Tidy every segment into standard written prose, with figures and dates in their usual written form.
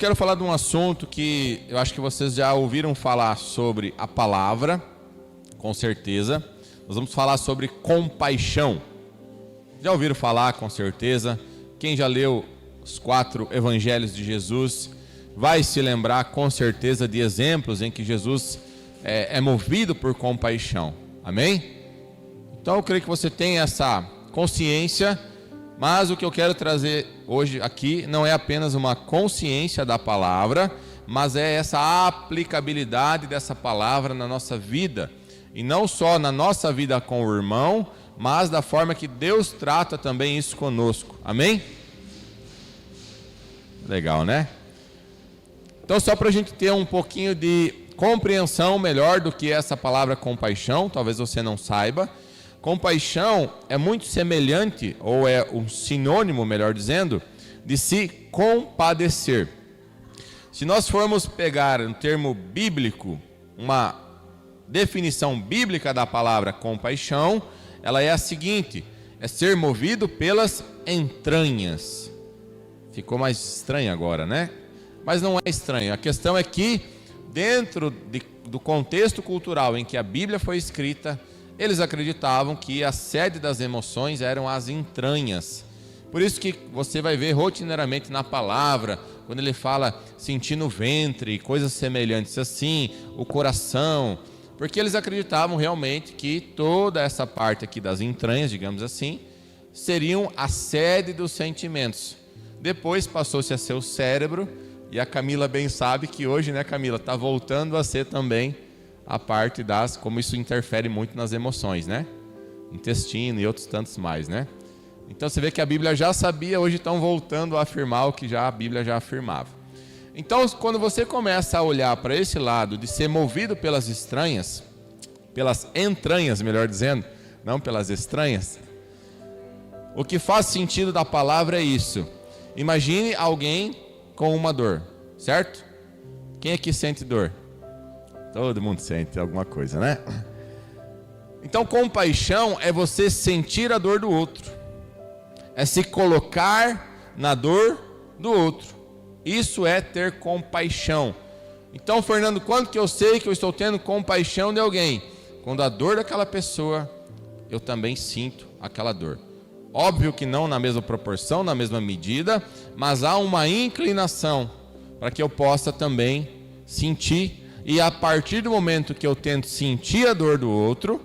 Quero falar de um assunto que eu acho que vocês já ouviram falar sobre a palavra, com certeza. Nós vamos falar sobre compaixão. Já ouviram falar, com certeza. Quem já leu os 4 evangelhos de Jesus vai se lembrar, com certeza, de exemplos em que Jesus é movido por compaixão. Amém? Então eu creio que você tem essa consciência, mas o que eu quero trazer hoje aqui não é apenas uma consciência da palavra, mas é essa aplicabilidade dessa palavra na nossa vida. E não só na nossa vida com o irmão, mas da forma que Deus trata também isso conosco. Amém? Legal, né? Então, só para a gente ter um pouquinho de compreensão melhor do que é essa palavra compaixão, talvez você não saiba. Compaixão é muito semelhante, ou é um sinônimo, melhor dizendo, de se compadecer. Se nós formos pegar um termo bíblico, uma definição bíblica da palavra compaixão, ela é a seguinte: é ser movido pelas entranhas. Ficou mais estranho agora, né? Mas não é estranho. A questão é que, dentro do contexto cultural em que a Bíblia foi escrita, eles acreditavam que a sede das emoções eram as entranhas. Por isso que você vai ver rotineiramente na palavra, quando ele fala sentir no ventre, coisas semelhantes assim, o coração, porque eles acreditavam realmente que toda essa parte aqui das entranhas, digamos assim, seriam a sede dos sentimentos. Depois passou-se a ser o cérebro, e a Camila bem sabe que hoje, né, Camila, está voltando a ser também a parte das, como isso interfere muito nas emoções, né? Intestino e outros tantos mais, né? Então você vê que a Bíblia já sabia, hoje estão voltando a afirmar o que já a Bíblia já afirmava. Então, quando você começa a olhar para esse lado de ser movido pelas estranhas, pelas entranhas, melhor dizendo, não pelas estranhas, o que faz sentido da palavra é isso. Imagine alguém com uma dor, certo? Quem aqui sente dor? Todo mundo sente alguma coisa, né? Então, compaixão é você sentir a dor do outro, é se colocar na dor do outro. Isso é ter compaixão. Então, Fernando, quando que eu sei que eu estou tendo compaixão de alguém? Quando a dor daquela pessoa, eu também sinto aquela dor. Óbvio que não na mesma proporção, na mesma medida, mas há uma inclinação para que eu possa também sentir. E a partir do momento que eu tento sentir a dor do outro,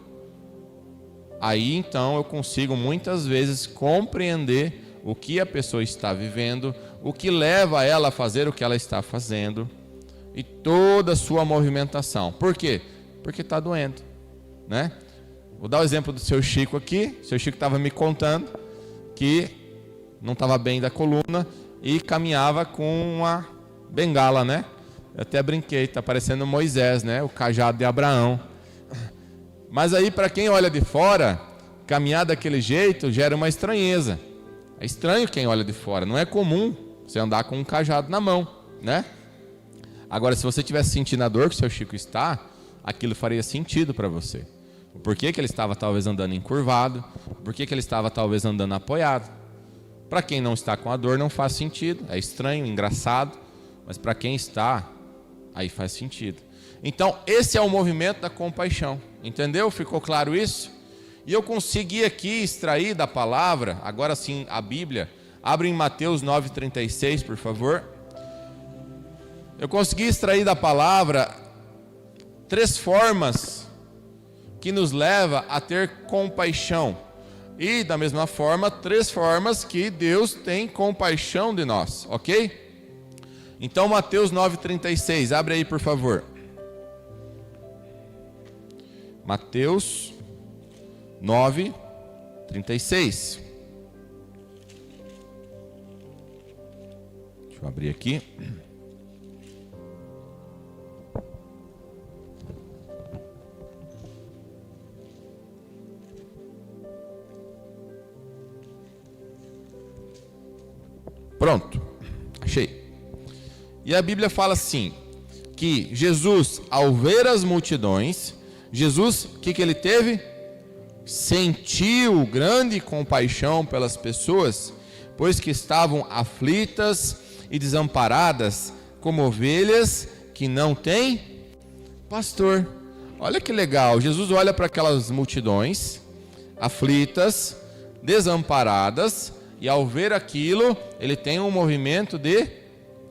aí então eu consigo muitas vezes compreender o que a pessoa está vivendo, o que leva ela a fazer o que ela está fazendo e toda a sua movimentação. Por quê? Porque está doendo, né? Vou dar o exemplo do seu Chico aqui. O seu Chico estava me contando que não estava bem da coluna e caminhava com uma bengala, né? Eu até brinquei, está parecendo Moisés, né? O cajado de Abraão. Mas aí, para quem olha de fora, caminhar daquele jeito gera uma estranheza. É estranho quem olha de fora, não é comum você andar com um cajado na mão, né? Agora, se você tivesse sentindo a dor que o seu Chico está, aquilo faria sentido para você. Por que ele estava talvez andando encurvado? Por que ele estava talvez andando apoiado? Para quem não está com a dor não faz sentido, é estranho, engraçado, mas para quem está, aí faz sentido. Então esse é o movimento da compaixão, entendeu? Ficou claro isso? E eu consegui aqui extrair da palavra, agora sim a Bíblia, abre em Mateus 9,36 por favor. Eu consegui extrair da palavra 3 formas que nos leva a ter compaixão. E da mesma forma, 3 formas que Deus tem compaixão de nós, ok? Então Mateus 9,36, abre aí por favor. Mateus 9,36. Deixa eu abrir aqui. Pronto, achei. E a Bíblia fala assim, que Jesus, ao ver as multidões, Jesus, o que ele teve? Sentiu grande compaixão pelas pessoas, pois que estavam aflitas e desamparadas, como ovelhas que não têm pastor. Olha que legal, Jesus olha para aquelas multidões aflitas, desamparadas, e ao ver aquilo, ele tem um movimento de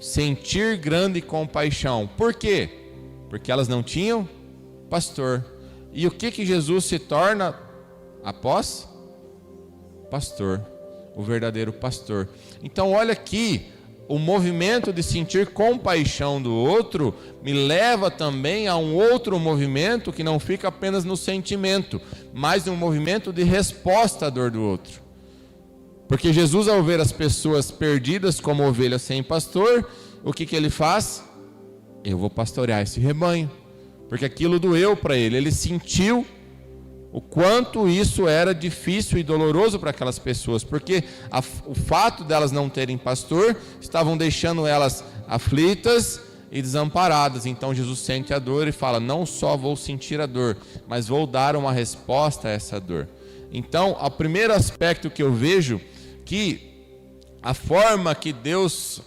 sentir grande compaixão. Por quê? Porque elas não tinham pastor. E o que Jesus se torna após? Pastor, o verdadeiro pastor. Então olha aqui, o movimento de sentir compaixão do outro me leva também a um outro movimento que não fica apenas no sentimento, mas um movimento de resposta à dor do outro. Porque Jesus, ao ver as pessoas perdidas como ovelhas sem pastor, o que ele faz? Eu vou pastorear esse rebanho. Porque aquilo doeu para ele, ele sentiu o quanto isso era difícil e doloroso para aquelas pessoas, porque o fato delas não terem pastor, estavam deixando elas aflitas e desamparadas. Então Jesus sente a dor e fala, não só vou sentir a dor, mas vou dar uma resposta a essa dor. Então, o primeiro aspecto que eu vejo, que a forma que Deus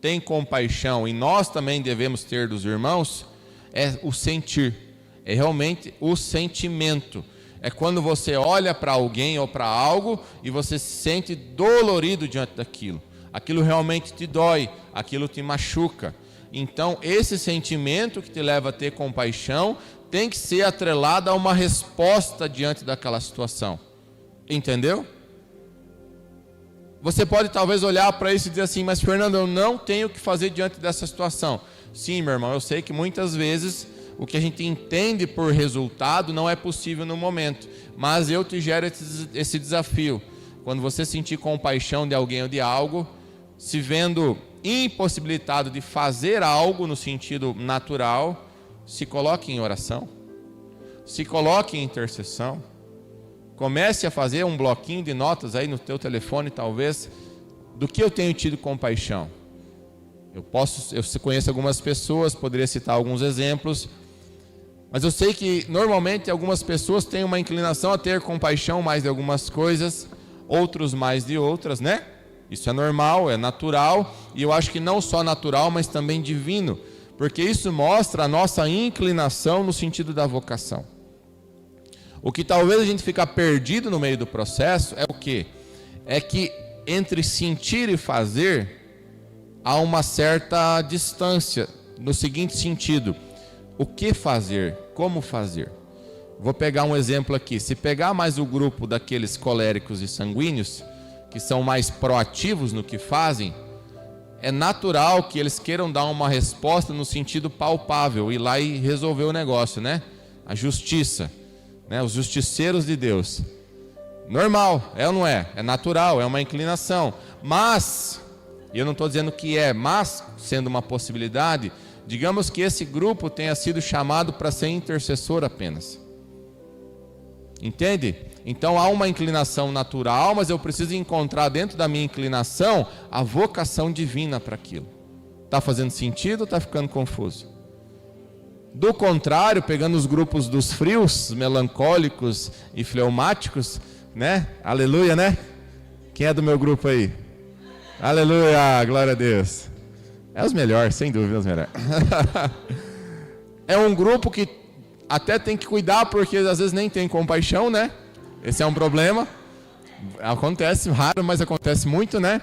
tem compaixão, e nós também devemos ter dos irmãos, é o sentir, é realmente o sentimento. É quando você olha para alguém ou para algo e você se sente dolorido diante daquilo. Aquilo realmente te dói, aquilo te machuca. Então, esse sentimento que te leva a ter compaixão tem que ser atrelado a uma resposta diante daquela situação. Entendeu? Você pode talvez olhar para isso e dizer assim, mas Fernando, eu não tenho o que fazer diante dessa situação. Sim, meu irmão, eu sei que muitas vezes o que a gente entende por resultado não é possível no momento, mas eu te gero esse desafio. Quando você sentir compaixão de alguém ou de algo, se vendo impossibilitado de fazer algo no sentido natural, se coloque em oração, se coloque em intercessão, comece a fazer um bloquinho de notas aí no teu telefone, talvez, do que eu tenho tido compaixão. Eu conheço algumas pessoas, poderia citar alguns exemplos, mas eu sei que normalmente algumas pessoas têm uma inclinação a ter compaixão mais de algumas coisas, outros mais de outras, né? Isso é normal, é natural, e eu acho que não só natural, mas também divino, porque isso mostra a nossa inclinação no sentido da vocação. O que talvez a gente fica perdido no meio do processo é o quê? É que entre sentir e fazer há uma certa distância, no seguinte sentido: o que fazer? Como fazer? Vou pegar um exemplo aqui. Se pegar mais o grupo daqueles coléricos e sanguíneos, que são mais proativos no que fazem, é natural que eles queiram dar uma resposta no sentido palpável, ir lá e resolver o negócio, né? A justiça, né? Os justiceiros de Deus. Normal, é ou não é? É natural, é uma inclinação. Mas, e eu não estou dizendo que é, mas sendo uma possibilidade, digamos que esse grupo tenha sido chamado para ser intercessor apenas. Entende? Então há uma inclinação natural, mas eu preciso encontrar dentro da minha inclinação a vocação divina para aquilo. Está fazendo sentido ou está ficando confuso? Do contrário, pegando os grupos dos frios, melancólicos e fleumáticos, né? Aleluia, né? Quem é do meu grupo aí? Aleluia, glória a Deus. É os melhores, sem dúvida, os melhores. É um grupo que até tem que cuidar, porque às vezes nem tem compaixão, né? Esse é um problema. Acontece raro, mas acontece muito, né?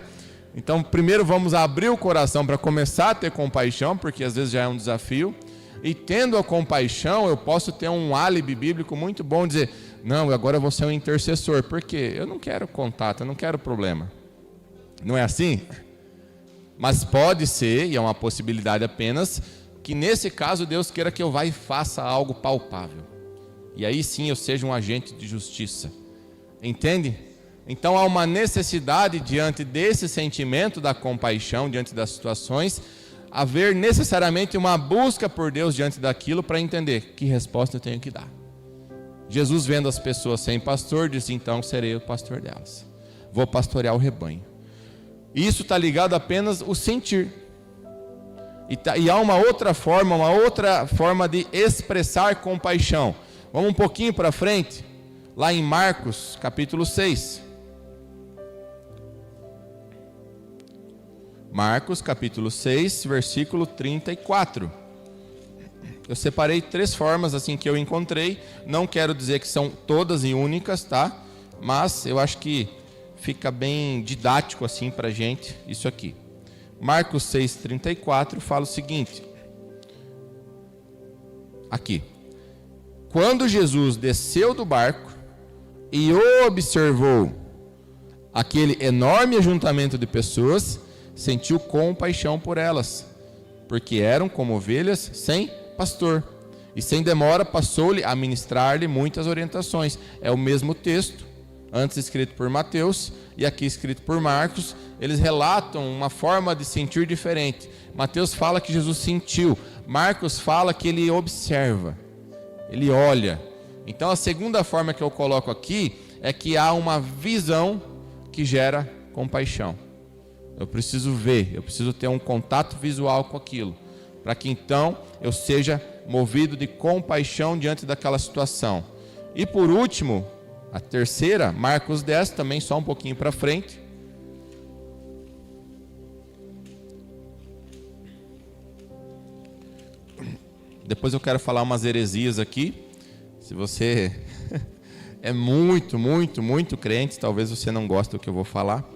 Então, primeiro vamos abrir o coração para começar a ter compaixão, porque às vezes já é um desafio. E tendo a compaixão, eu posso ter um álibi bíblico muito bom, dizer, não, agora eu vou ser um intercessor. Por quê? Eu não quero contato, eu não quero problema. Não é assim? Mas pode ser, e é uma possibilidade apenas, que nesse caso Deus queira que eu vá e faça algo palpável. E aí sim eu seja um agente de justiça. Entende? Então há uma necessidade diante desse sentimento da compaixão, diante das situações, haver necessariamente uma busca por Deus diante daquilo para entender que resposta eu tenho que dar. Jesus, vendo as pessoas sem pastor, disse, então serei o pastor delas. Vou pastorear o rebanho. Isso está ligado apenas ao sentir. E há uma outra forma de expressar compaixão. Vamos um pouquinho para frente, lá em Marcos, capítulo 6. Marcos capítulo 6, versículo 34. Eu separei 3 formas assim que eu encontrei. Não quero dizer que são todas e únicas, tá? Mas eu acho que fica bem didático assim pra gente isso aqui. Marcos 6:34 fala o seguinte. Aqui. Quando Jesus desceu do barco e observou aquele enorme ajuntamento de pessoas, sentiu compaixão por elas, porque eram como ovelhas sem pastor. E sem demora passou-lhe a ministrar-lhe muitas orientações. É o mesmo texto, antes escrito por Mateus e aqui escrito por Marcos. Eles relatam uma forma de sentir diferente. Mateus fala que Jesus sentiu, Marcos fala que ele observa, ele olha. Então a segunda forma que eu coloco aqui é que há uma visão que gera compaixão. Eu preciso ver, eu preciso ter um contato visual com aquilo, para que então eu seja movido de compaixão diante daquela situação. E por último, a terceira, Marcos 10, também só um pouquinho para frente. Depois eu quero falar umas heresias aqui. Se você é muito crente, talvez você não goste do que eu vou falar.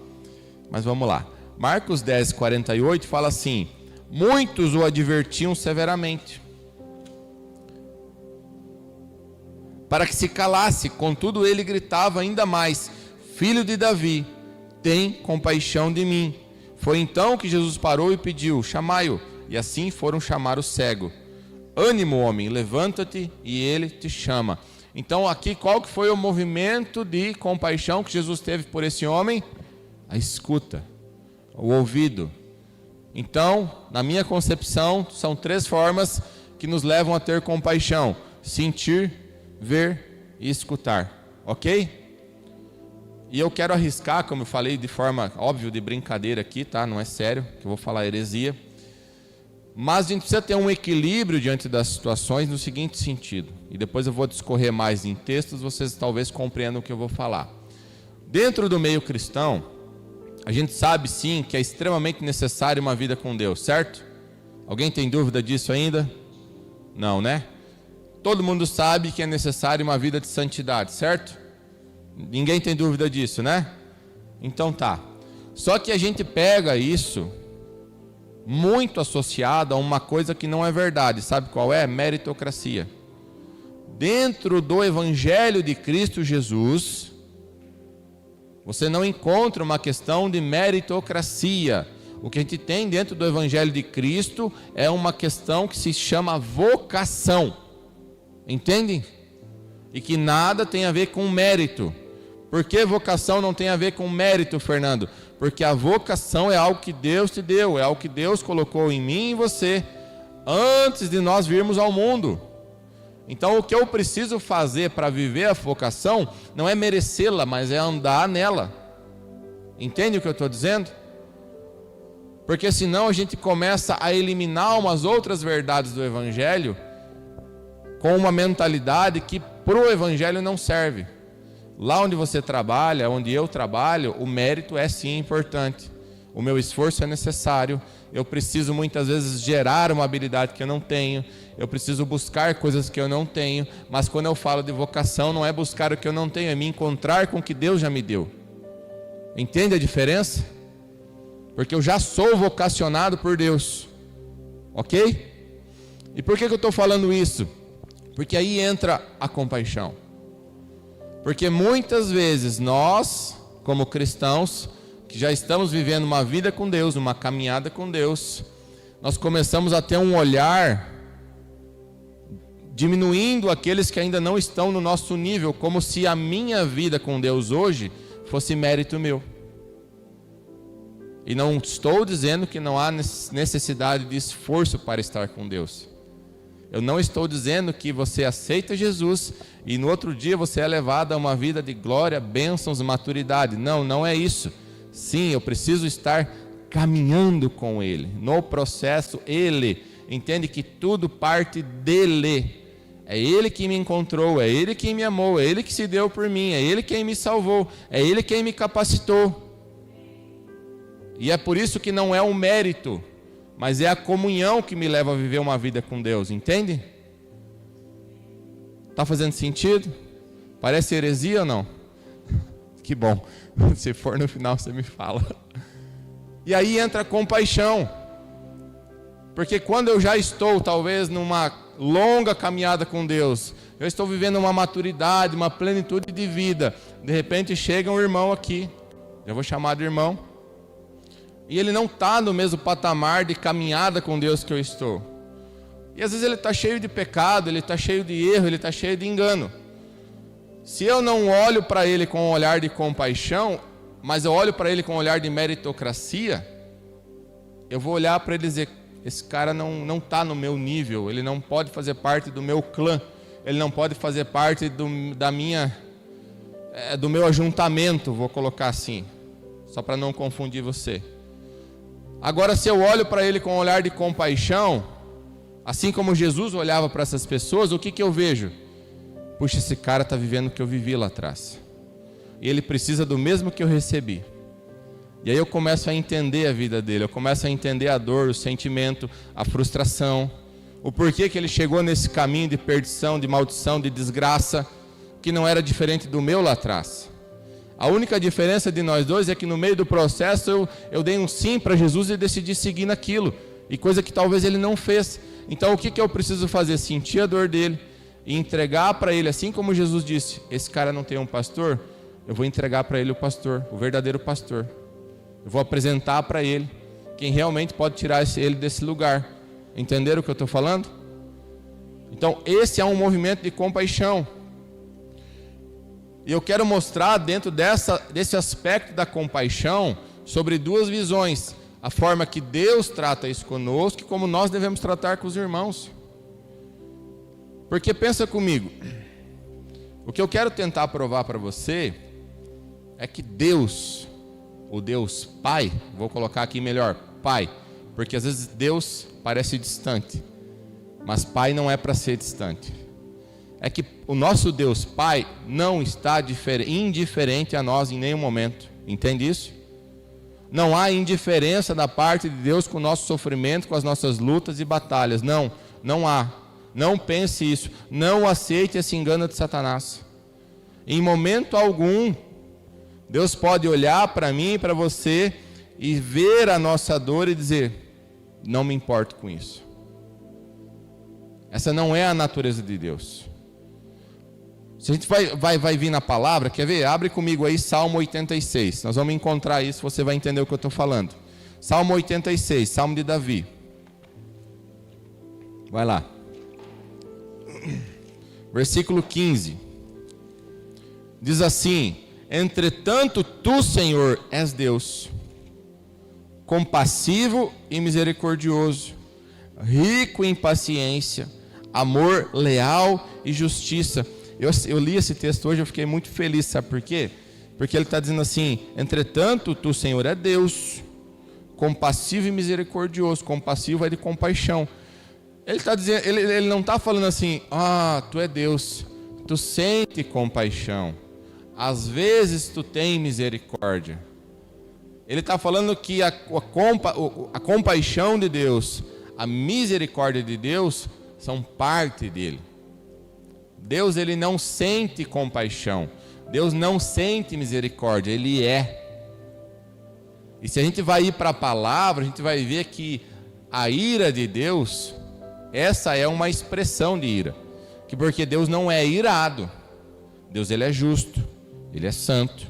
Mas vamos lá. Marcos 10, 48 fala assim: muitos o advertiam severamente, para que se calasse. Contudo ele gritava ainda mais: Filho de Davi, tem compaixão de mim. Foi então que Jesus parou e pediu: chamai-o. E assim foram chamar o cego. Ânimo, homem, levanta-te, e ele te chama. Então aqui qual que foi o movimento de compaixão que Jesus teve por esse homem? A escuta, o ouvido. Então, na minha concepção, são 3 formas que nos levam a ter compaixão: sentir, ver e escutar, ok? E eu quero arriscar, como eu falei de forma, óbvio, de brincadeira aqui, tá? Não é sério, que eu vou falar heresia. Mas a gente precisa ter um equilíbrio diante das situações no seguinte sentido. E depois eu vou discorrer mais em textos, vocês talvez compreendam o que eu vou falar. Dentro do meio cristão, a gente sabe sim que é extremamente necessário uma vida com Deus, certo? Alguém tem dúvida disso ainda? Não, né? Todo mundo sabe que é necessário uma vida de santidade, certo? Ninguém tem dúvida disso, né? Então tá. Só que a gente pega isso muito associado a uma coisa que não é verdade. Sabe qual é? Meritocracia. Dentro do Evangelho de Cristo Jesus, você não encontra uma questão de meritocracia. O que a gente tem dentro do Evangelho de Cristo é uma questão que se chama vocação. Entendem? E que nada tem a ver com mérito. Por que vocação não tem a ver com mérito, Fernando? Porque a vocação é algo que Deus te deu, é algo que Deus colocou em mim e em você, antes de nós virmos ao mundo. Então o que eu preciso fazer para viver a vocação não é merecê-la, mas é andar nela. Entende o que eu estou dizendo? Porque senão a gente começa a eliminar umas outras verdades do Evangelho com uma mentalidade que para o Evangelho não serve. Lá onde você trabalha, onde eu trabalho, o mérito é sim importante. O meu esforço é necessário. Eu preciso muitas vezes gerar uma habilidade que eu não tenho. Eu preciso buscar coisas que eu não tenho. Mas quando eu falo de vocação, não é buscar o que eu não tenho, é me encontrar com o que Deus já me deu. Entende a diferença? Porque eu já sou vocacionado por Deus. Ok? E por que eu estou falando isso? Porque aí entra a compaixão. Porque muitas vezes nós, como cristãos, que já estamos vivendo uma vida com Deus, uma caminhada com Deus, nós começamos a ter um olhar diminuindo aqueles que ainda não estão no nosso nível, como se a minha vida com Deus hoje fosse mérito meu. E não estou dizendo que não há necessidade de esforço para estar com Deus. Eu não estou dizendo que você aceita Jesus e no outro dia você é levado a uma vida de glória, bênçãos, maturidade. Não, não é isso. Sim, eu preciso estar caminhando com Ele. No processo, Ele entende que tudo parte dEle. É Ele que me encontrou, é Ele quem me amou, é Ele que se deu por mim, é Ele quem me salvou, é Ele quem me capacitou. E é por isso que não é um mérito, mas é a comunhão que me leva a viver uma vida com Deus, entende? Está fazendo sentido? Parece heresia ou não? Que bom, se for no final você me fala. E aí entra a compaixão, porque quando eu já estou talvez numa longa caminhada com Deus, eu estou vivendo uma maturidade, uma plenitude de vida, de repente chega um irmão aqui, eu vou chamar de irmão, e ele não está no mesmo patamar de caminhada com Deus que eu estou, e às vezes ele está cheio de pecado, ele está cheio de erro, ele está cheio de engano. Se eu não olho para ele com um olhar de compaixão, mas eu olho para ele com um olhar de meritocracia, eu vou olhar para ele e dizer, esse cara não está no meu nível, ele não pode fazer parte do meu clã, ele não pode fazer parte do meu ajuntamento, vou colocar assim, só para não confundir você. Agora, se eu olho para ele com um olhar de compaixão, assim como Jesus olhava para essas pessoas, o que eu vejo? Puxa, esse cara está vivendo o que eu vivi lá atrás, e ele precisa do mesmo que eu recebi. E aí eu começo a entender a vida dele, eu começo a entender a dor, o sentimento, a frustração, o porquê que ele chegou nesse caminho de perdição, de maldição, de desgraça, que não era diferente do meu lá atrás. A única diferença de nós dois é que no meio do processo eu dei um sim para Jesus e decidi seguir naquilo, e coisa que talvez ele não fez. Então o que eu preciso fazer? Sentir a dor dele e entregar para ele, assim como Jesus disse, esse cara não tem um pastor, eu vou entregar para ele o pastor, o verdadeiro pastor. Eu vou apresentar para ele quem realmente pode tirar ele desse lugar. Entenderam o que eu estou falando? Então esse é um movimento de compaixão. E eu quero mostrar dentro desse aspecto da compaixão sobre duas visões. A forma que Deus trata isso conosco e como nós devemos tratar com os irmãos. Porque pensa comigo, o que eu quero tentar provar para você é que Deus, o Deus Pai, vou colocar aqui melhor, Pai, porque às vezes Deus parece distante, mas Pai não é para ser distante. É que o nosso Deus Pai não está indiferente a nós em nenhum momento, entende isso? Não há indiferença da parte de Deus com o nosso sofrimento, com as nossas lutas e batalhas, não há. Não pense isso, não aceite esse engano de Satanás. Em momento algum, Deus pode olhar para mim e para você e ver a nossa dor e dizer, não me importo com isso. Essa não é a natureza de Deus. Se a gente vai vir na palavra, quer ver? Abre comigo aí Salmo 86, nós vamos encontrar isso, você vai entender o que eu estou falando. Salmo 86, Salmo de Davi. Vai lá. Versículo 15. Diz assim, entretanto tu, Senhor, és Deus, compassivo e misericordioso, rico em paciência, amor leal e justiça. Eu li esse texto hoje, eu fiquei muito feliz, sabe por quê? Porque ele está dizendo assim, entretanto tu, Senhor, é Deus, compassivo e misericordioso. Compassivo é de compaixão. Ele está dizendo, ele não está falando assim, tu é Deus, tu sente compaixão, às vezes tu tem misericórdia. Ele está falando que a compaixão de Deus, a misericórdia de Deus são parte dele. Deus, ele não sente compaixão, Deus não sente misericórdia, ele é. E se a gente vai ir para a palavra, a gente vai ver que a ira de Deus, essa é uma expressão de ira, porque Deus não é irado, Deus ele é justo, ele é santo,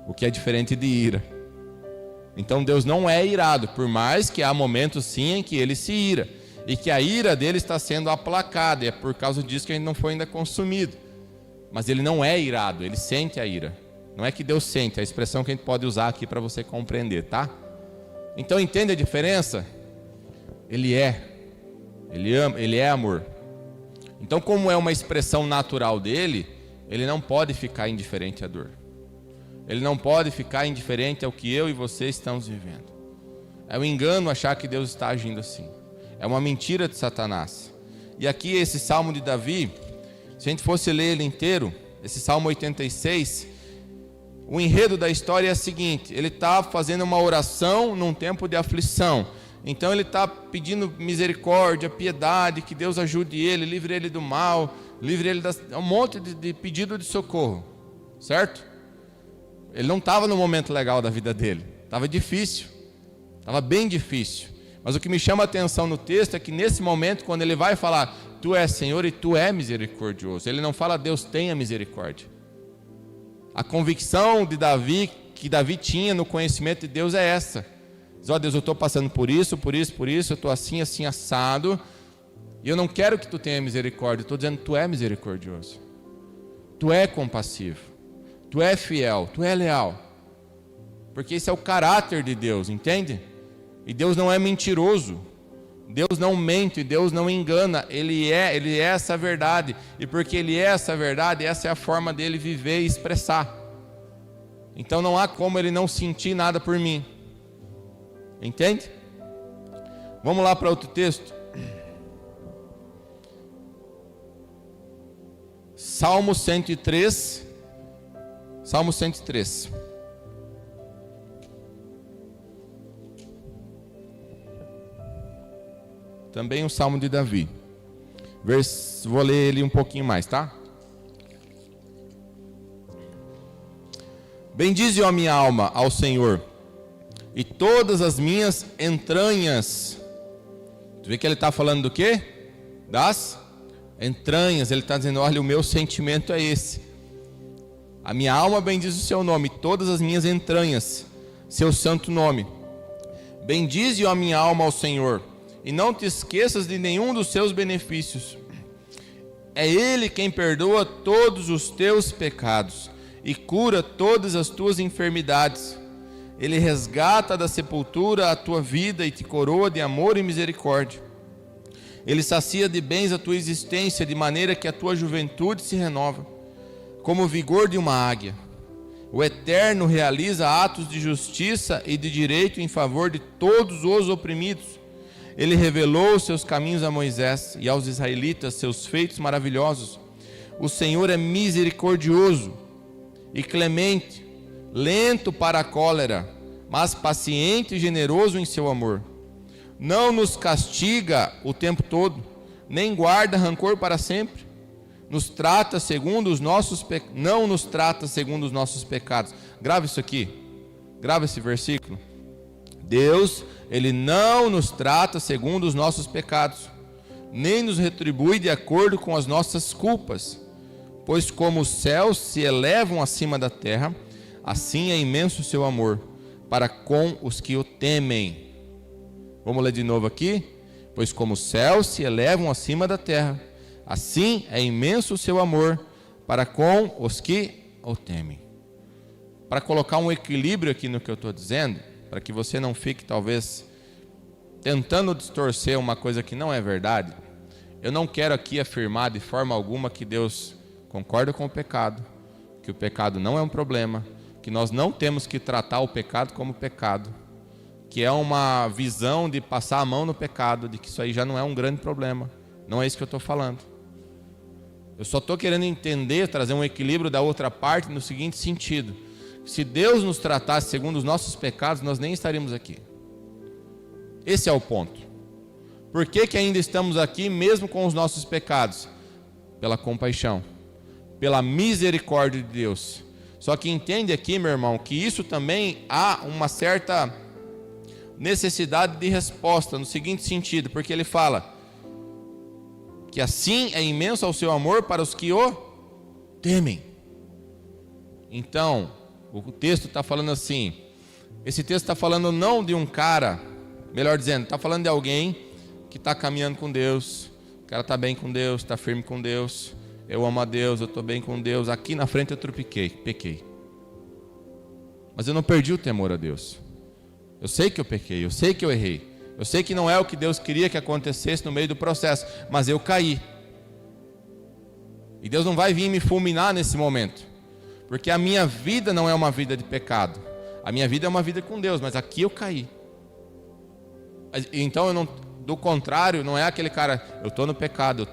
o que é diferente de ira. Então Deus não é irado, por mais que há momentos sim em que ele se ira, e que a ira dele está sendo aplacada, e é por causa disso que a gente não foi ainda consumido. Mas ele não é irado, ele sente a ira. Não é que Deus sente, é a expressão que a gente pode usar aqui para você compreender, tá? Então entende a diferença? Ele ama, ele é amor. Então, como é uma expressão natural dele, ele não pode ficar indiferente à dor. Ele não pode ficar indiferente ao que eu e você estamos vivendo. É um engano achar que Deus está agindo assim. É uma mentira de Satanás. E aqui esse Salmo de Davi, se a gente fosse ler ele inteiro, esse Salmo 86, O enredo da história é o seguinte: ele está fazendo uma oração num tempo de aflição. Então ele está pedindo misericórdia, piedade, que Deus ajude ele, livre ele do mal, livre ele um monte de pedido de socorro, certo? Ele não estava no momento legal da vida dele, estava difícil, estava bem difícil. Mas o que me chama a atenção no texto é que nesse momento, quando ele vai falar, tu és Senhor e tu és misericordioso, ele não fala Deus tenha misericórdia. A convicção de Davi, que Davi tinha no conhecimento de Deus é essa. Diz, ó Deus, eu estou passando por isso, eu estou assim, assim, assado, e eu não quero que tu tenha misericórdia, eu estou dizendo, tu é misericordioso, tu é compassivo, tu é fiel, tu é leal, porque esse é o caráter de Deus, entende? E Deus não é mentiroso, Deus não mente, Deus não engana, Ele é essa verdade, e porque Ele é essa verdade, essa é a forma dele viver e expressar. Então não há como Ele não sentir nada por mim, entende? Vamos lá para outro texto. Salmo 103. Salmo 103. Também um salmo de Davi. Vou ler ele um pouquinho mais, tá? Bendize, ó minha alma, ao Senhor, e todas as minhas entranhas. Tu vê que ele está falando do quê? Das entranhas. Ele está dizendo, olha, o meu sentimento é esse. A minha alma bendiz o seu nome, todas as minhas entranhas, seu santo nome. Bendize, ó minha alma, ao Senhor, e não te esqueças de nenhum dos seus benefícios. É Ele quem perdoa todos os teus pecados e cura todas as tuas enfermidades. Ele resgata da sepultura a tua vida e te coroa de amor e misericórdia. Ele sacia de bens a tua existência, de maneira que a tua juventude se renova, como o vigor de uma águia. O Eterno realiza atos de justiça e de direito em favor de todos os oprimidos. Ele revelou os seus caminhos a Moisés e aos israelitas seus feitos maravilhosos. O Senhor é misericordioso e clemente, lento para a cólera, mas paciente e generoso em seu amor. Não nos castiga o tempo todo, nem guarda rancor para sempre. Nos trata segundo os nossos não nos trata segundo os nossos pecados. Grava isso aqui. Grava esse versículo. Deus, Ele não nos trata segundo os nossos pecados, nem nos retribui de acordo com as nossas culpas. Pois como os céus se elevam acima da terra, assim é imenso o seu amor para com os que o temem. Vamos ler de novo aqui. Pois como os céus se elevam acima da terra, assim é imenso o seu amor para com os que o temem. Para colocar um equilíbrio aqui no que eu estou dizendo, para que você não fique talvez tentando distorcer uma coisa que não é verdade, eu não quero aqui afirmar de forma alguma que Deus concorda com o pecado, que o pecado não é um problema, que nós não temos que tratar o pecado como pecado, que é uma visão de passar a mão no pecado, de que isso aí já não é um grande problema. Não é isso que eu estou falando. Eu só estou querendo entender, trazer um equilíbrio da outra parte no seguinte sentido: se Deus nos tratasse segundo os nossos pecados, nós nem estaríamos aqui. Esse é o ponto. Por que ainda estamos aqui mesmo com os nossos pecados? Pela compaixão, pela misericórdia de Deus. Só que entende aqui, meu irmão, que isso também há uma certa necessidade de resposta, no seguinte sentido, porque ele fala que assim é imenso o seu amor para os que o temem. Então, o texto está falando assim, esse texto está falando não de um cara, melhor dizendo, está falando de alguém que está caminhando com Deus, o cara está bem com Deus, está firme com Deus, eu amo a Deus, eu estou bem com Deus, aqui na frente eu pequei, mas eu não perdi o temor a Deus. Eu sei que eu pequei, eu sei que eu errei, eu sei que não é o que Deus queria que acontecesse no meio do processo, mas eu caí. E Deus não vai vir me fulminar nesse momento, porque a minha vida não é uma vida de pecado, a minha vida é uma vida com Deus, mas aqui eu caí. Então Do contrário, não é aquele cara, eu estou no pecado,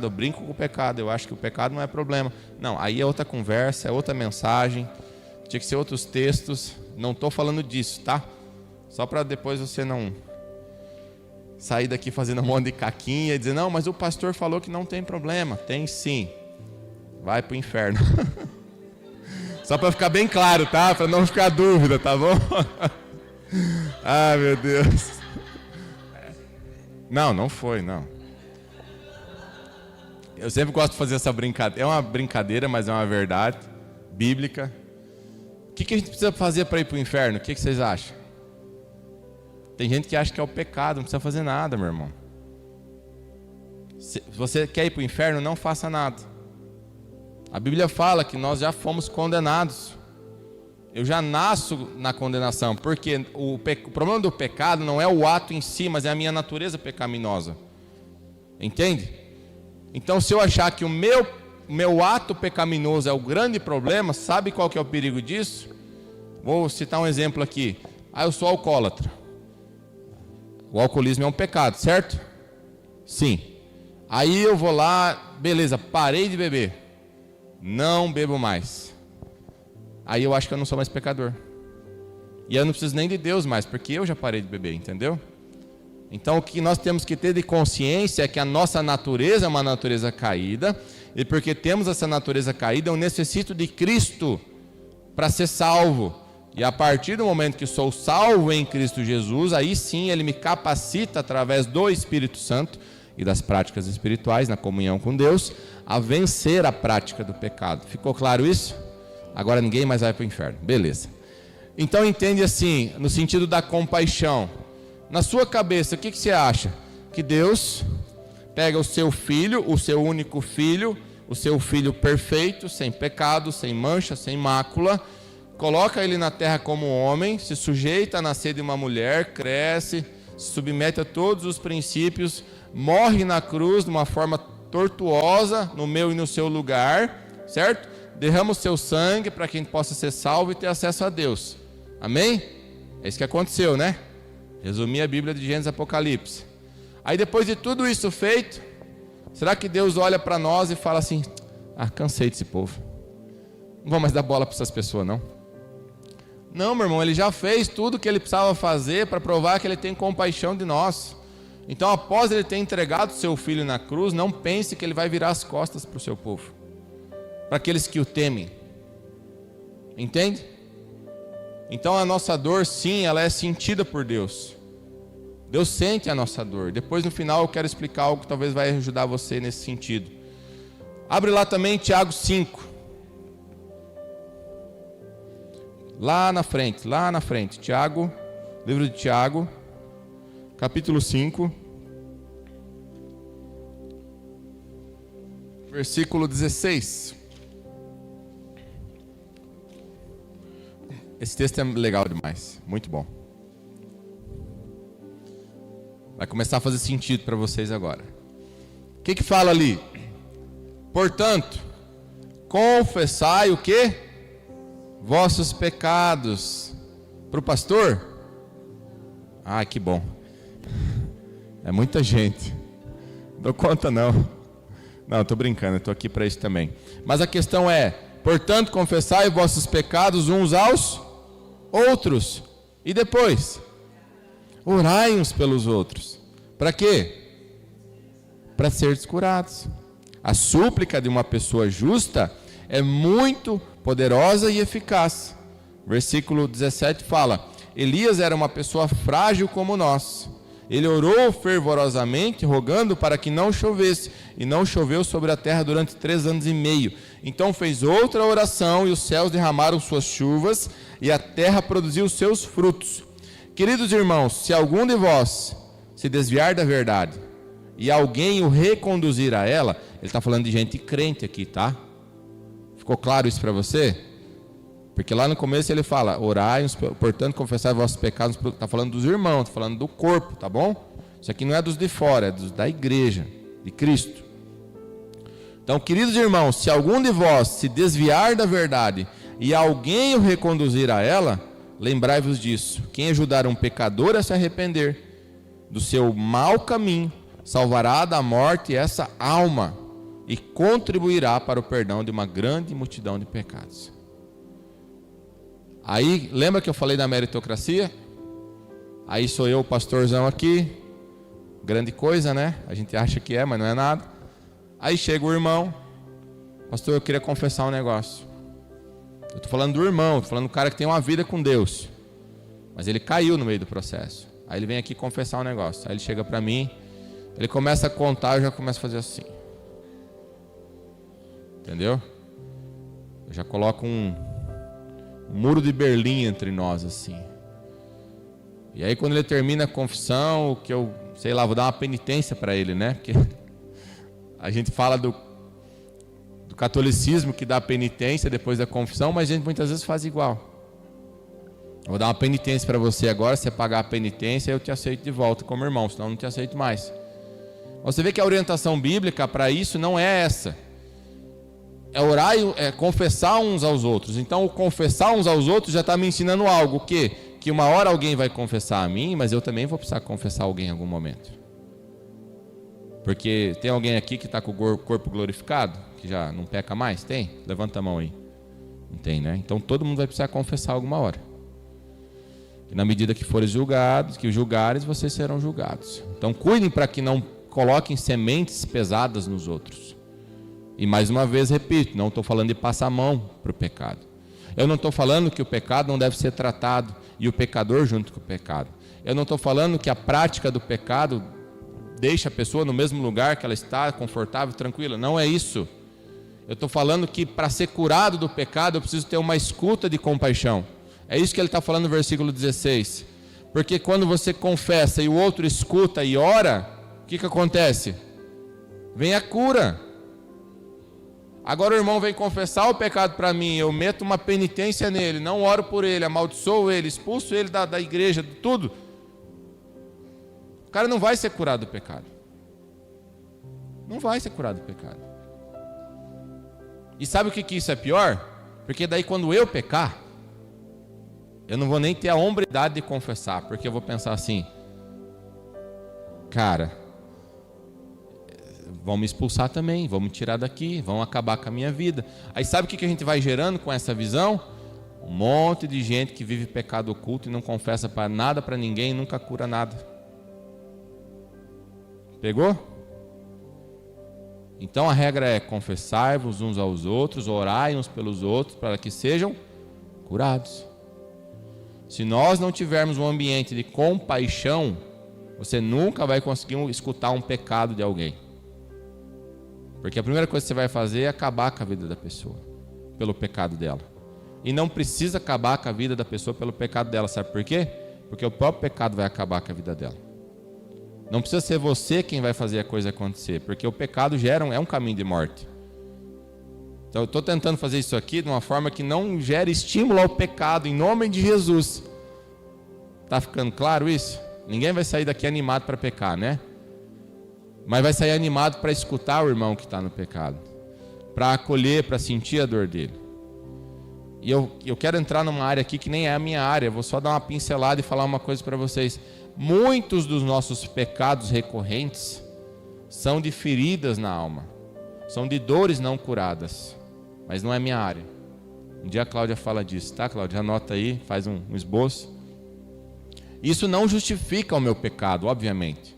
eu brinco com o pecado, eu acho que o pecado não é problema. Não, aí é outra conversa, é outra mensagem, tinha que ser outros textos, não estou falando disso, tá? Só para depois você não sair daqui fazendo um monte de caquinha e dizer, não, mas o pastor falou que não tem problema. Tem sim, vai para o inferno. Só para ficar bem claro, tá? Para não ficar dúvida, tá bom? Ah, meu Deus. Não foi, não. Eu sempre gosto de fazer essa brincadeira. É uma brincadeira, mas é uma verdade bíblica. O que a gente precisa fazer para ir para o inferno? O que vocês acham? Tem gente que acha que é o pecado, não precisa fazer nada, meu irmão. Se você quer ir para o inferno, não faça nada. A Bíblia fala que nós já fomos condenados. Eu já nasço na condenação, porque o problema do pecado não é o ato em si, mas é a minha natureza pecaminosa. Entende? Então, se eu achar que o meu ato pecaminoso é o grande problema, sabe qual que é o perigo disso? Vou citar um exemplo aqui. Eu sou alcoólatra. O alcoolismo é um pecado, certo? Sim. Aí eu vou lá, beleza, parei de beber. Não bebo mais. Aí eu acho que eu não sou mais pecador. E eu não preciso nem de Deus mais, porque eu já parei de beber, entendeu? Então o que nós temos que ter de consciência é que a nossa natureza é uma natureza caída, e porque temos essa natureza caída, eu necessito de Cristo para ser salvo. E a partir do momento que sou salvo em Cristo Jesus, aí sim Ele me capacita através do Espírito Santo e das práticas espirituais, na comunhão com Deus, a vencer a prática do pecado. Ficou claro isso? Agora ninguém mais vai para o inferno. Beleza. Então entende assim, no sentido da compaixão. Na sua cabeça, o que você acha? Que Deus pega o seu filho, o seu único filho, o seu filho perfeito, sem pecado, sem mancha, sem mácula, coloca ele na terra como homem, se sujeita a nascer de uma mulher, cresce, se submete a todos os princípios, morre na cruz de uma forma tortuosa, no meu e no seu lugar, certo? Derrama o seu sangue para que a gente possa ser salvo e ter acesso a Deus. Amém? É isso que aconteceu, né? Resumi a Bíblia de Gênesis e Apocalipse. Aí depois de tudo isso feito, será que Deus olha para nós e fala assim, cansei desse povo, não vou mais dar bola para essas pessoas não? Não, meu irmão, Ele já fez tudo o que Ele precisava fazer para provar que Ele tem compaixão de nós. Então após Ele ter entregado o seu filho na cruz, não pense que Ele vai virar as costas para o seu povo, para aqueles que o temem. Entende? Então a nossa dor, sim, ela é sentida por Deus. Deus sente a nossa dor. Depois no final eu quero explicar algo que talvez vai ajudar você nesse sentido. Abre lá também Tiago 5. Lá na frente. Tiago, livro de Tiago, capítulo 5. Versículo 16. Esse texto é legal demais, muito bom. Vai começar a fazer sentido para vocês agora. O que fala ali? Portanto, confessai o quê? Vossos pecados. Para o pastor? Que bom. É muita gente. Não dou conta não. Não, estou brincando, estou aqui para isso também. Mas a questão é, portanto, confessai vossos pecados uns aos outros. E depois? Orai uns pelos outros. Para quê? Para seres curados. A súplica de uma pessoa justa é muito poderosa e eficaz. Versículo 17 fala: Elias era uma pessoa frágil como nós. Ele orou fervorosamente, rogando para que não chovesse, e não choveu sobre a terra durante 3 anos e meio. Então fez outra oração, e os céus derramaram suas chuvas, e a terra produziu seus frutos. Queridos irmãos, se algum de vós se desviar da verdade, e alguém o reconduzir a ela, ele está falando de gente crente aqui, tá? Ficou claro isso para você? Porque lá no começo ele fala, orai, portanto confessai vossos pecados, está falando dos irmãos, está falando do corpo, tá bom? Isso aqui não é dos de fora, é dos da igreja, de Cristo. Então, queridos irmãos, se algum de vós se desviar da verdade e alguém o reconduzir a ela, lembrai-vos disso, quem ajudar um pecador a se arrepender, do seu mau caminho, salvará da morte essa alma e contribuirá para o perdão de uma grande multidão de pecados. Aí, lembra que eu falei da meritocracia? Aí sou eu, o pastorzão aqui, grande coisa, né? A gente acha que é, mas não é nada. Aí chega o irmão, pastor, eu queria confessar um negócio. Eu estou falando do irmão, estou falando do cara que tem uma vida com Deus, mas ele caiu no meio do processo. Aí ele vem aqui confessar um negócio. Aí ele chega para mim, ele começa a contar, eu já começo a fazer assim. Entendeu? Eu já coloco um muro de Berlim entre nós assim. E aí quando ele termina a confissão, que eu, sei lá, vou dar uma penitência para ele, né? Porque a gente fala do catolicismo que dá penitência depois da confissão, mas a gente muitas vezes faz igual. Eu vou dar uma penitência para você agora, se você pagar a penitência, eu te aceito de volta como irmão, senão eu não te aceito mais. Você vê que a orientação bíblica para isso não é essa. É orar e confessar uns aos outros. Então o confessar uns aos outros já está me ensinando algo, o quê? Que uma hora alguém vai confessar a mim, mas eu também vou precisar confessar alguém em algum momento. Porque tem alguém aqui que está com o corpo glorificado, que já não peca mais? Tem? Levanta a mão aí. Não tem, né? Então todo mundo vai precisar confessar alguma hora. E na medida que forem julgados, que julgares, vocês serão julgados. Então cuidem para que não coloquem sementes pesadas nos outros. E mais uma vez repito, não estou falando de passar a mão para o pecado. Eu não estou falando que o pecado não deve ser tratado e o pecador junto com o pecado. Eu não estou falando que a prática do pecado deixa a pessoa no mesmo lugar que ela está, confortável, tranquila. Não é isso. Eu estou falando que para ser curado do pecado eu preciso ter uma escuta de compaixão. É isso que ele está falando no versículo 16. Porque quando você confessa e o outro escuta e ora, o que acontece? Vem a cura. Agora o irmão vem confessar o pecado para mim, eu meto uma penitência nele, não oro por ele, amaldiçoo ele, expulso ele da igreja, de tudo. O cara não vai ser curado do pecado. Não vai ser curado do pecado. E sabe o que isso é pior? Porque daí quando eu pecar, eu não vou nem ter a hombridade de confessar, porque eu vou pensar assim, cara, vão me expulsar também, vão me tirar daqui, vão acabar com a minha vida. Aí sabe o que a gente vai gerando com essa visão? Um monte de gente que vive pecado oculto e não confessa para nada, para ninguém, e nunca cura nada. Pegou? Então a regra é confessai-vos uns aos outros, orai uns pelos outros, para que sejam curados. Se nós não tivermos um ambiente de compaixão, você nunca vai conseguir escutar um pecado de alguém. Porque a primeira coisa que você vai fazer é acabar com a vida da pessoa, pelo pecado dela. E não precisa acabar com a vida da pessoa pelo pecado dela, sabe por quê? Porque o próprio pecado vai acabar com a vida dela. Não precisa ser você quem vai fazer a coisa acontecer, porque o pecado é um caminho de morte. Então eu estou tentando fazer isso aqui de uma forma que não gere estímulo ao pecado, em nome de Jesus. Está ficando claro isso? Ninguém vai sair daqui animado para pecar, né? Mas vai sair animado para escutar o irmão que está no pecado, para acolher, para sentir a dor dele. E eu quero entrar numa área aqui que nem é a minha área, vou só dar uma pincelada e falar uma coisa para vocês. Muitos dos nossos pecados recorrentes são de feridas na alma, são de dores não curadas, mas não é minha área. Um dia a Cláudia fala disso, tá, Cláudia? Anota aí, faz um esboço. Isso não justifica o meu pecado, obviamente.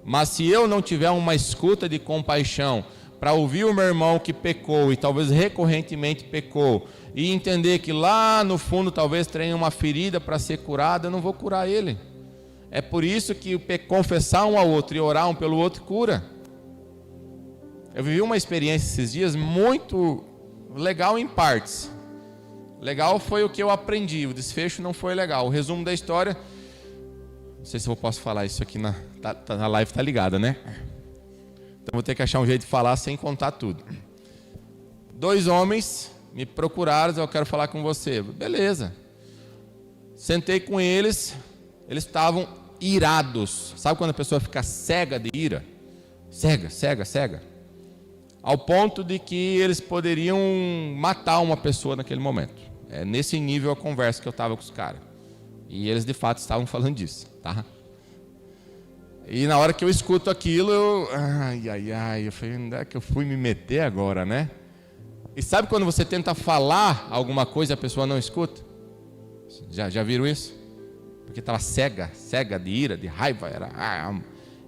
Mas se eu não tiver uma escuta de compaixão para ouvir o meu irmão que pecou e talvez recorrentemente pecou e entender que lá no fundo talvez tenha uma ferida para ser curada, eu não vou curar ele. É por isso que confessar um ao outro e orar um pelo outro cura. Eu vivi uma experiência esses dias muito legal em partes. Legal foi o que eu aprendi, o desfecho não foi legal. O resumo da história, não sei se eu posso falar isso aqui na live, tá ligada, né? Então vou ter que achar um jeito de falar sem contar tudo. 2 homens me procuraram, eu quero falar com você. Beleza. Sentei com eles, eles estavam irados. Sabe quando a pessoa fica cega de ira? Cega. Ao ponto de que eles poderiam matar uma pessoa naquele momento. É nesse nível a conversa que eu estava com os caras. E eles de fato estavam falando disso, tá? E na hora que eu escuto aquilo, eu falei, onde é que eu fui me meter agora, né? E sabe quando você tenta falar alguma coisa e a pessoa não escuta? Já viram isso? Porque estava cega de ira, de raiva,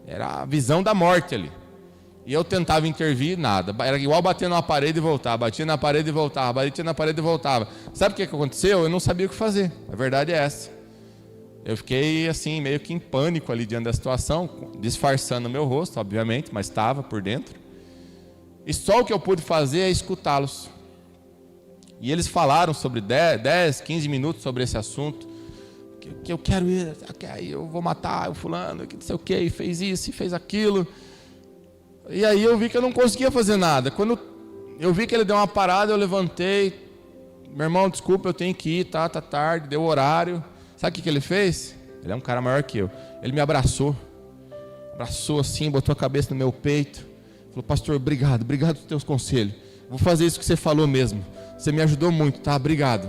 era a visão da morte ali. E eu tentava intervir, nada. Era igual bater numa parede e voltar, batia na parede e voltava, batia na parede e voltava. Sabe o que aconteceu? Eu não sabia o que fazer. A verdade é essa. Eu fiquei assim, meio que em pânico ali diante da situação, disfarçando o meu rosto, obviamente, mas estava por dentro. E só o que eu pude fazer é escutá-los. E eles falaram sobre 10, 15 minutos sobre esse assunto. Que eu quero ir, eu vou matar o fulano, que não sei o que, fez isso e fez aquilo. E aí eu vi que eu não conseguia fazer nada. Quando eu vi que ele deu uma parada, eu levantei. Meu irmão, desculpa, eu tenho que ir, tá tarde, deu horário. Sabe o que ele fez? Ele é um cara maior que eu. Ele me abraçou assim, botou a cabeça no meu peito. Falou, pastor, obrigado pelos teus conselhos. Vou fazer isso que você falou mesmo. Você me ajudou muito, tá? Obrigado.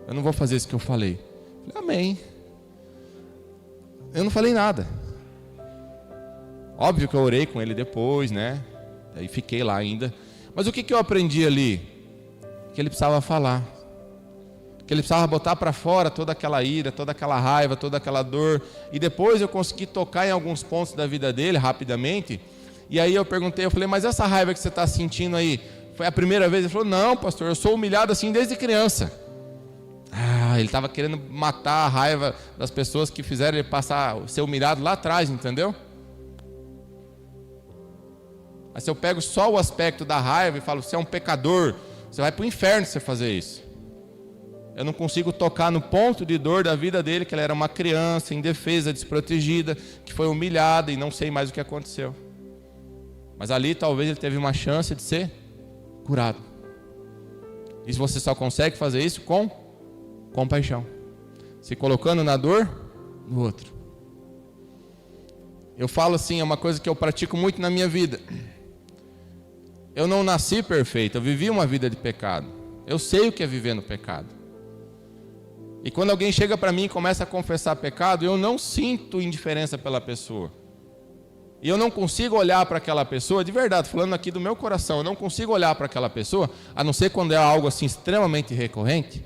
Eu não vou fazer isso que eu falei. Falei, amém. Eu não falei nada. Óbvio que eu orei com ele depois, né? Aí fiquei lá ainda. Mas o que eu aprendi ali? Que ele precisava falar. Que ele precisava botar para fora toda aquela ira, toda aquela raiva, toda aquela dor. E depois eu consegui tocar em alguns pontos da vida dele rapidamente. E aí eu perguntei, eu falei, mas essa raiva que você está sentindo aí, foi a primeira vez? Ele falou, não, pastor, eu sou humilhado assim desde criança. Ele estava querendo matar a raiva das pessoas que fizeram ele ser humilhado lá atrás, entendeu? Mas se eu pego só o aspecto da raiva e falo, você é um pecador, você vai para o inferno se você fazer isso. Eu não consigo tocar no ponto de dor da vida dele, que ele era uma criança, indefesa, desprotegida, que foi humilhada e não sei mais o que aconteceu. Mas ali talvez ele teve uma chance de ser curado. E você só consegue fazer isso com compaixão, se colocando na dor do outro. Eu falo assim, é uma coisa que eu pratico muito na minha vida. Eu não nasci perfeito, eu vivi uma vida de pecado. Eu sei o que é viver no pecado. E quando alguém chega para mim e começa a confessar pecado, eu não sinto indiferença pela pessoa. E eu não consigo olhar para aquela pessoa, de verdade, falando aqui do meu coração, eu não consigo olhar para aquela pessoa, a não ser quando é algo assim extremamente recorrente,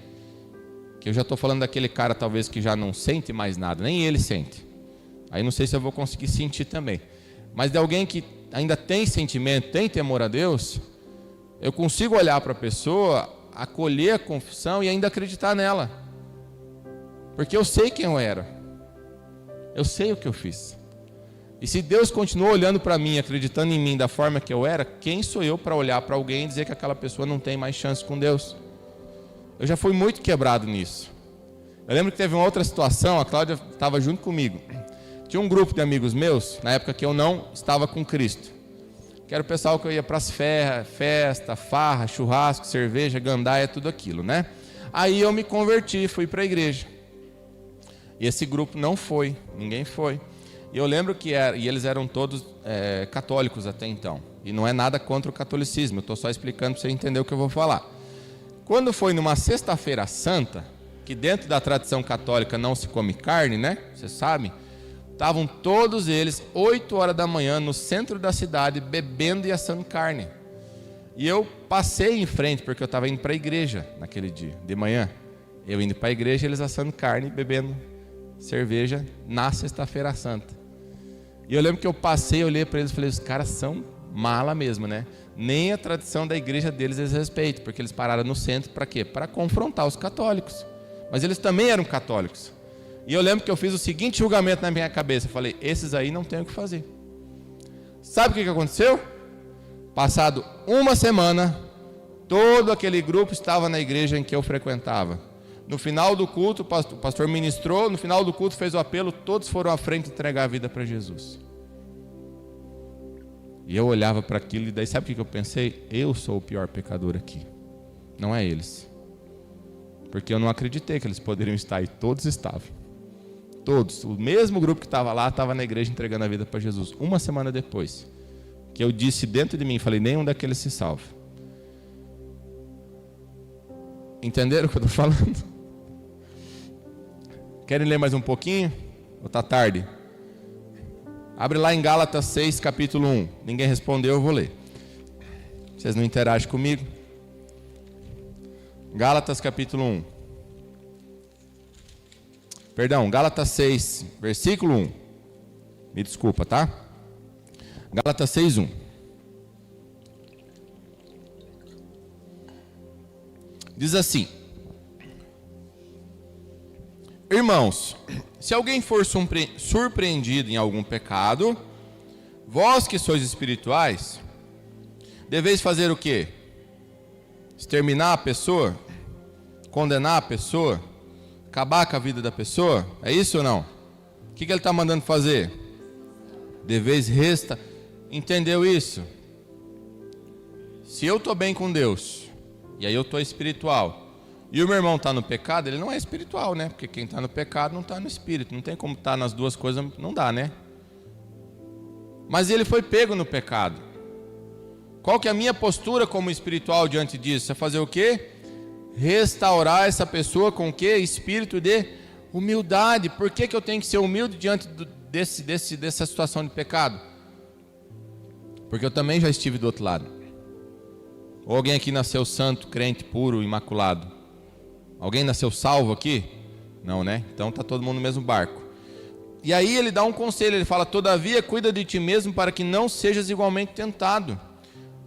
que eu já estou falando daquele cara talvez que já não sente mais nada, nem ele sente. Aí não sei se eu vou conseguir sentir também. Mas de alguém que ainda tem sentimento, tem temor a Deus, eu consigo olhar para a pessoa, acolher a confissão e ainda acreditar nela. Porque eu sei quem eu era. Eu sei o que eu fiz. E se Deus continuou olhando para mim, acreditando em mim da forma que eu era, quem sou eu para olhar para alguém e dizer que aquela pessoa não tem mais chance com Deus? Eu já fui muito quebrado nisso. Eu lembro que teve uma outra situação, a Cláudia estava junto comigo. Tinha um grupo de amigos meus, na época que eu não estava com Cristo. Que era o pessoal que eu ia para as festa, farra, churrasco, cerveja, gandaia, tudo aquilo, né? Aí eu me converti, fui para a igreja. E esse grupo não foi, ninguém foi. E eu lembro que eles eram todos católicos até então. E não é nada contra o catolicismo, eu estou só explicando para você entender o que eu vou falar. Quando foi numa sexta-feira santa, que dentro da tradição católica não se come carne, né? Você sabe? Estavam todos eles, 8 horas da manhã, no centro da cidade, bebendo e assando carne. E eu passei em frente, porque eu estava indo para a igreja naquele dia, de manhã. Eu indo para a igreja, eles assando carne e bebendo cerveja na sexta-feira santa. E eu lembro que eu passei, olhei para eles e falei, os caras são mala mesmo, né? Nem a tradição da igreja deles eles respeitam, porque eles pararam no centro para quê? Para confrontar os católicos. Mas eles também eram católicos. E eu lembro que eu fiz o seguinte julgamento na minha cabeça. Eu falei, esses aí não tem o que fazer. Sabe o que aconteceu? Passado uma semana, todo aquele grupo estava na igreja em que eu frequentava. No final do culto, o pastor ministrou, no final do culto fez o apelo, todos foram à frente entregar a vida para Jesus. E eu olhava para aquilo e daí sabe o que eu pensei? Eu sou o pior pecador aqui, não é eles. Porque eu não acreditei que eles poderiam estar e todos estavam. Todos, o mesmo grupo que estava lá, estava na igreja entregando a vida para Jesus. Uma semana depois, que eu disse dentro de mim, falei, nenhum daqueles se salva. Entenderam o que eu estou falando? Querem ler mais um pouquinho? Ou está tarde? Abre lá em Gálatas 6, capítulo 1. Ninguém respondeu, eu vou ler. Vocês não interagem comigo? Gálatas capítulo 1. Perdão, Gálatas 6, versículo 1. Me desculpa, tá? Gálatas 6, 1. Diz assim: Irmãos, se alguém for surpreendido em algum pecado, vós que sois espirituais, deveis fazer o quê? Exterminar a pessoa? Condenar a pessoa? Acabar com a vida da pessoa? É isso ou não? O que ele está mandando fazer? Deveis Entendeu isso? Se eu estou bem com Deus, e aí eu estou espiritual, e o meu irmão está no pecado, ele não é espiritual, né? Porque quem está no pecado não está no espírito. Não tem como estar nas duas coisas, não dá, né? Mas ele foi pego no pecado. Qual que é a minha postura como espiritual diante disso? É fazer o quê? Restaurar essa pessoa com o quê? Espírito de humildade. Por que eu tenho que ser humilde diante dessa situação de pecado? Porque eu também já estive do outro lado. Ou alguém aqui nasceu santo, crente, puro, imaculado? Alguém nasceu salvo aqui? Não, né? Então está todo mundo no mesmo barco. E aí ele dá um conselho, ele fala: todavia cuida de ti mesmo para que não sejas igualmente tentado.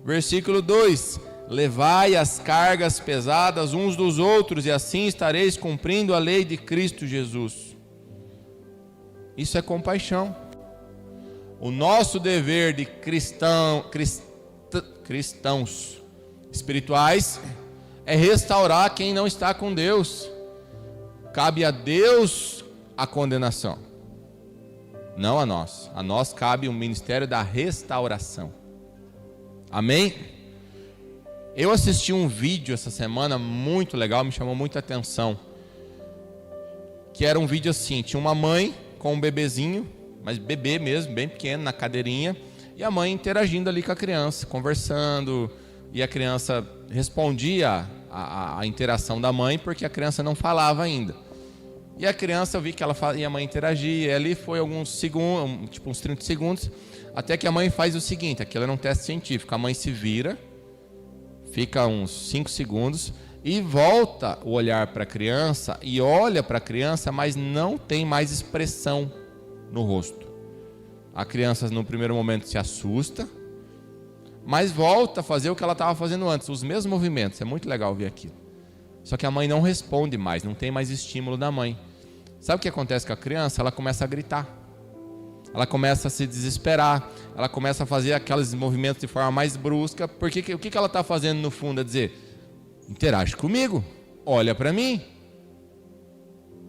Versículo 2: levai as cargas pesadas uns dos outros, e assim estareis cumprindo a lei de Cristo Jesus. Isso é compaixão. O nosso dever de cristãos espirituais é restaurar quem não está com Deus. Cabe a Deus a condenação, não a nós. A nós cabe o ministério da restauração. Amém? Eu assisti um vídeo essa semana muito legal, me chamou muita atenção. Que era um vídeo assim: tinha uma mãe com um bebezinho, mas bebê mesmo, bem pequeno, na cadeirinha, e a mãe interagindo ali com a criança, conversando, e a criança respondia a interação da mãe, porque a criança não falava ainda. E a criança, eu vi que ela e a mãe interagia, e ali foi alguns segundos, tipo uns 30 segundos, até que a mãe faz o seguinte: aquilo era um teste científico, a mãe se vira, fica uns 5 segundos, e volta o olhar para a criança, e olha para a criança, mas não tem mais expressão no rosto. A criança no primeiro momento se assusta, mas volta a fazer o que ela estava fazendo antes, os mesmos movimentos. É muito legal ver aquilo. Só que a mãe não responde mais, não tem mais estímulo da mãe. Sabe o que acontece com a criança? Ela começa a gritar, ela começa a se desesperar, ela começa a fazer aqueles movimentos de forma mais brusca, porque o que ela está fazendo no fundo? É dizer: interage comigo, olha para mim.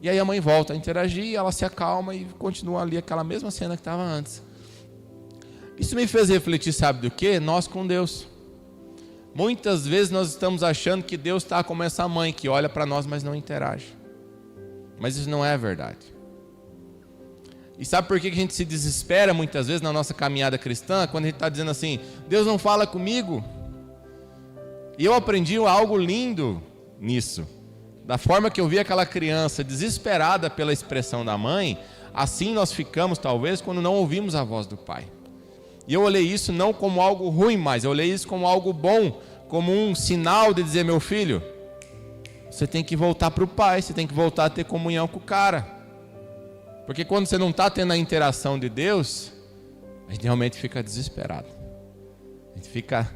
E aí a mãe volta a interagir, ela se acalma e continua ali aquela mesma cena que estava antes. Isso me fez refletir, sabe do que? Nós com Deus. Muitas vezes nós estamos achando que Deus está como essa mãe que olha para nós, mas não interage. Mas isso não é verdade. E sabe por que a gente se desespera muitas vezes na nossa caminhada cristã? Quando a gente está dizendo assim: Deus não fala comigo. E eu aprendi algo lindo nisso. Da forma que eu vi aquela criança desesperada pela expressão da mãe, assim nós ficamos talvez quando não ouvimos a voz do Pai. E eu olhei isso não como algo ruim mais, eu olhei isso como algo bom, como um sinal de dizer: meu filho, você tem que voltar para o Pai, você tem que voltar a ter comunhão com o cara. Porque quando você não está tendo a interação de Deus, a gente realmente fica desesperado. A gente fica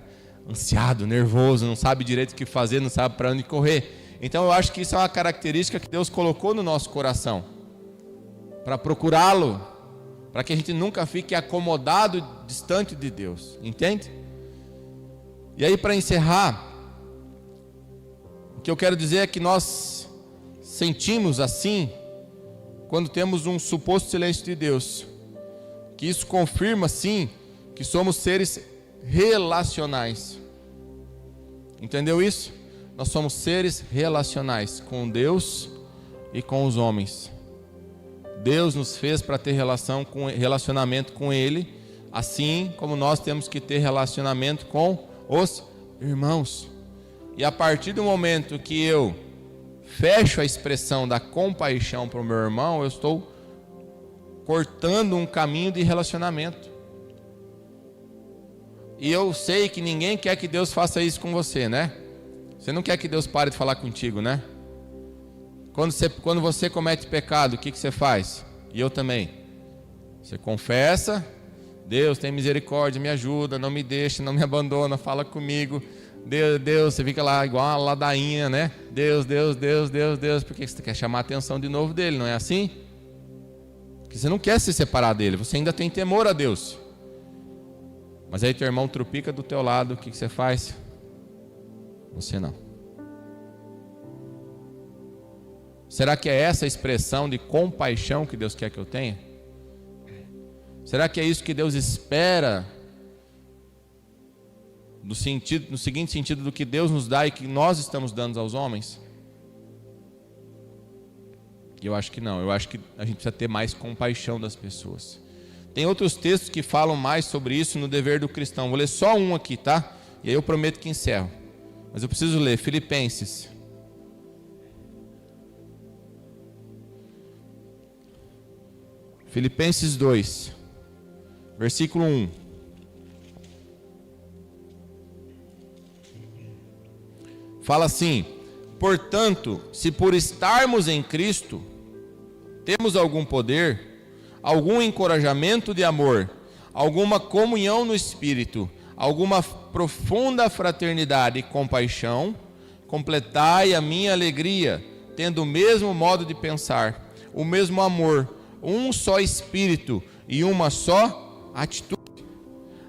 ansiado, nervoso, não sabe direito o que fazer, não sabe para onde correr. Então eu acho que isso é uma característica que Deus colocou no nosso coração, para procurá-lo, para que a gente nunca fique acomodado distante de Deus, entende? E aí, para encerrar, o que eu quero dizer é que nós sentimos assim quando temos um suposto silêncio de Deus, que isso confirma sim que somos seres relacionais. Entendeu isso? Nós somos seres relacionais com Deus e com os homens. Deus nos fez para ter relacionamento com Ele, assim como nós temos que ter relacionamento com os irmãos. E a partir do momento que eu fecho a expressão da compaixão para o meu irmão, eu estou cortando um caminho de relacionamento. E eu sei que ninguém quer que Deus faça isso com você, né? Você não quer que Deus pare de falar contigo, né? Quando você comete pecado, o que você faz? E eu também. Você confessa, Deus tem misericórdia, me ajuda, não me deixa, não me abandona, fala comigo. Deus, você fica lá igual uma ladainha, né? Deus, porque você quer chamar a atenção de novo dele, não é assim? Porque você não quer se separar dele, você ainda tem temor a Deus. Mas aí teu irmão trupica do teu lado, o que você faz? Você não. Será que é essa expressão de compaixão que Deus quer que eu tenha? Será que é isso que Deus espera? No seguinte sentido do que Deus nos dá e que nós estamos dando aos homens? Eu acho que não. Eu acho que a gente precisa ter mais compaixão das pessoas. Tem outros textos que falam mais sobre isso no dever do cristão. Vou ler só um aqui, tá? E aí eu prometo que encerro. Mas eu preciso ler Filipenses. Filipenses 2, versículo 1. Fala assim: portanto, se por estarmos em Cristo, temos algum poder, algum encorajamento de amor, alguma comunhão no Espírito, alguma profunda fraternidade e compaixão, completai a minha alegria, tendo o mesmo modo de pensar, o mesmo amor, um só Espírito e uma só atitude.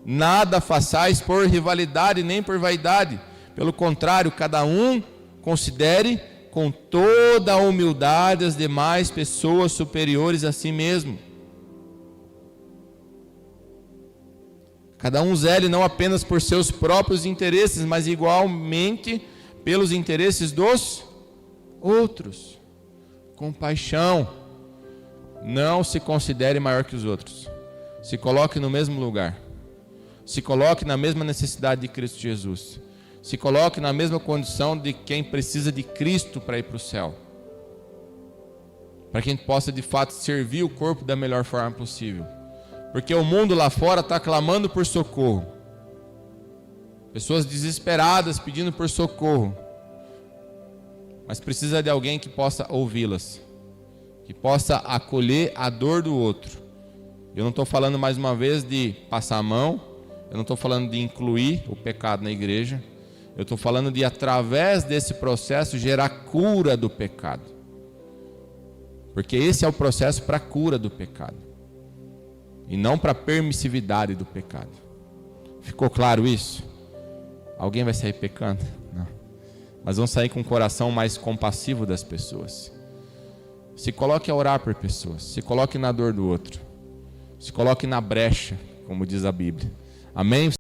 Nada façais por rivalidade nem por vaidade, pelo contrário, cada um considere com toda a humildade as demais pessoas superiores a si mesmo. Cada um zele não apenas por seus próprios interesses, mas igualmente pelos interesses dos outros. Compaixão. Não se considere maior que os outros. Se coloque no mesmo lugar. Se coloque na mesma necessidade de Cristo Jesus. Se coloque na mesma condição de quem precisa de Cristo para ir para o céu. Para que a gente possa de fato servir o corpo da melhor forma possível. Porque o mundo lá fora está clamando por socorro. Pessoas desesperadas pedindo por socorro. Mas precisa de alguém que possa ouvi-las. Que possa acolher a dor do outro. Eu não estou falando mais uma vez de passar a mão. Eu não estou falando de incluir o pecado na igreja. Eu estou falando de, através desse processo, gerar cura do pecado. Porque esse é o processo para a cura do pecado. E não para a permissividade do pecado. Ficou claro isso? Alguém vai sair pecando? Não. Mas vão sair com o coração mais compassivo das pessoas. Se coloque a orar por pessoas. Se coloque na dor do outro. Se coloque na brecha, como diz a Bíblia. Amém?